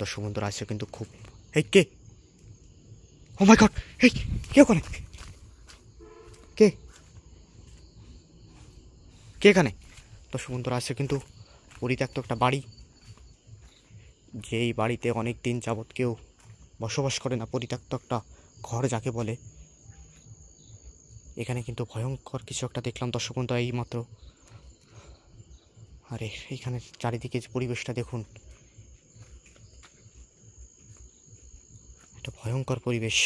দর্শক বন্ধুরা আছে কিন্তু খুব এই কে ও মাই গড এই কে ওখানে কে কে এখানে দর্শক বন্ধুরা আছে কিন্তু পরিত্যক্ত একটা বাড়ি, যেই বাড়িতে অনেক দিন যাবৎ কেউ বসবাস করে না, পরিত্যক্ত একটা ঘর যাকে বলে। এখানে কিন্তু ভয়ঙ্কর কিছু একটা দেখলাম দর্শক বন্ধুরা এই মাত্র। আরে এইখানে চারিদিকে পরিবেশটা দেখুন, একটা ভয়ঙ্কর পরিবেশ।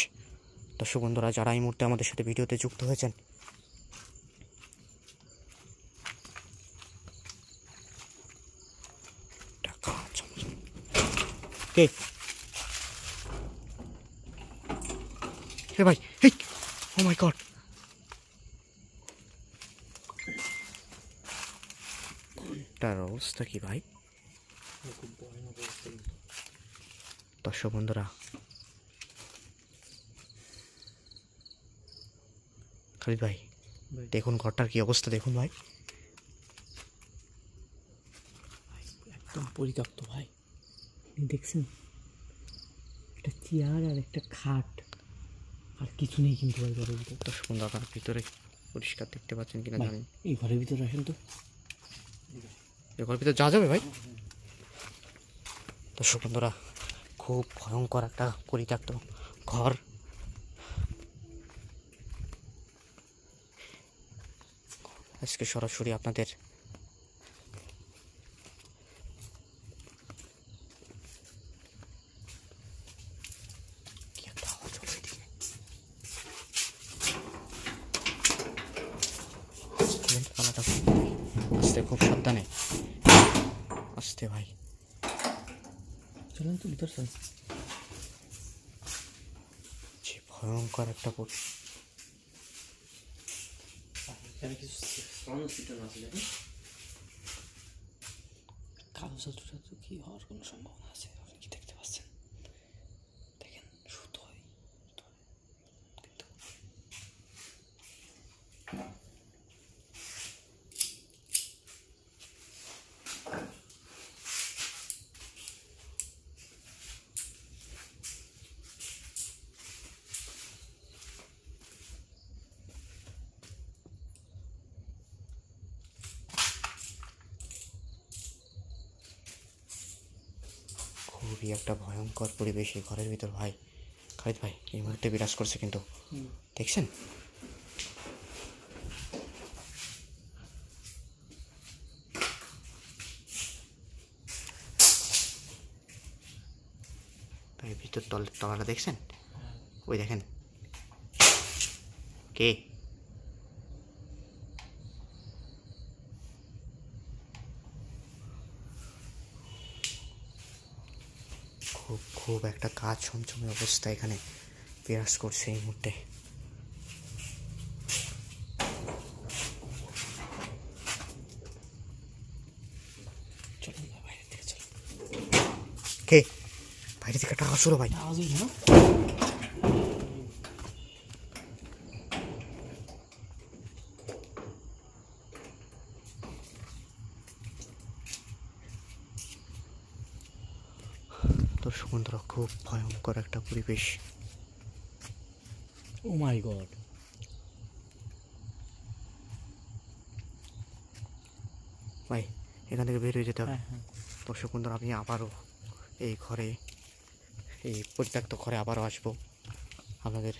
দর্শক বন্ধুরা যারা এই মুহূর্তে আমাদের সাথে ভিডিওতে যুক্ত হয়েছেন, কে হে ভাই এই ও মাই গড তার অবস্থা কি ভাই? দর্শক বন্ধুরা খালিদ ভাই দেখুন ঘরটার কি অবস্থা দেখুন ভাই, একদম পরিত্যক্ত ভাই। দেখছেন একটা চেয়ার আর একটা খাট, আর কিছু নেই কিন্তু ভাই ঘরের ভিতরে। দর্শক বন্ধু আপনার ভিতরে পরিষ্কার দেখতে পাচ্ছেন কিনা জানেন? এই ঘরের ভিতরে আসেন তো, এই ঘরের ভিতরে যাওয়া যাবে ভাই? দর্শক বন্ধুরা খুব ভয়ঙ্কর একটা পরিত্যক্ত ঘর। আজকে সরাসরি আপনাদের কি একটা আওয়াজ হলো এদিকে, পালাটা আস্তে, খুব সাবধানে আস্তে ভাই। চলেন তো ভিতর চলেন। যে ভয়ঙ্কর একটা কালো চালটা কি হওয়ার কোনো সম্ভাবনা আছে? আপনি কি দেখতে পাচ্ছেন? দেখেন শুধু হয় খুবই একটা ভয়ঙ্কর পরিবেশ এই ঘরের ভিতর ভাই। খালিদ ভাই এই মুহূর্তে বিরাজ করছে কিন্তু দেখছেন? ভাই ভিতর তলাটা দেখছেন? ওই দেখেন কে খুব একটা কাজ ছমছমে অবস্থা এখানে বিরাজ করছে এই মুহূর্তে। কে বাইরে থেকে একটা আওয়াজ হলো ভাই? আওয়াজ হইল না? দর্শক বন্ধুরা খুব ভয়ঙ্কর একটা পরিবেশ। ও মাই গড ভাই এখান থেকে বের হয়ে যেতে হবে। হ্যাঁ। দর্শক বন্ধুরা আমি আবারও এই ঘরে, এই পরিত্যক্ত ঘরে আবারও আসবো আপনাদের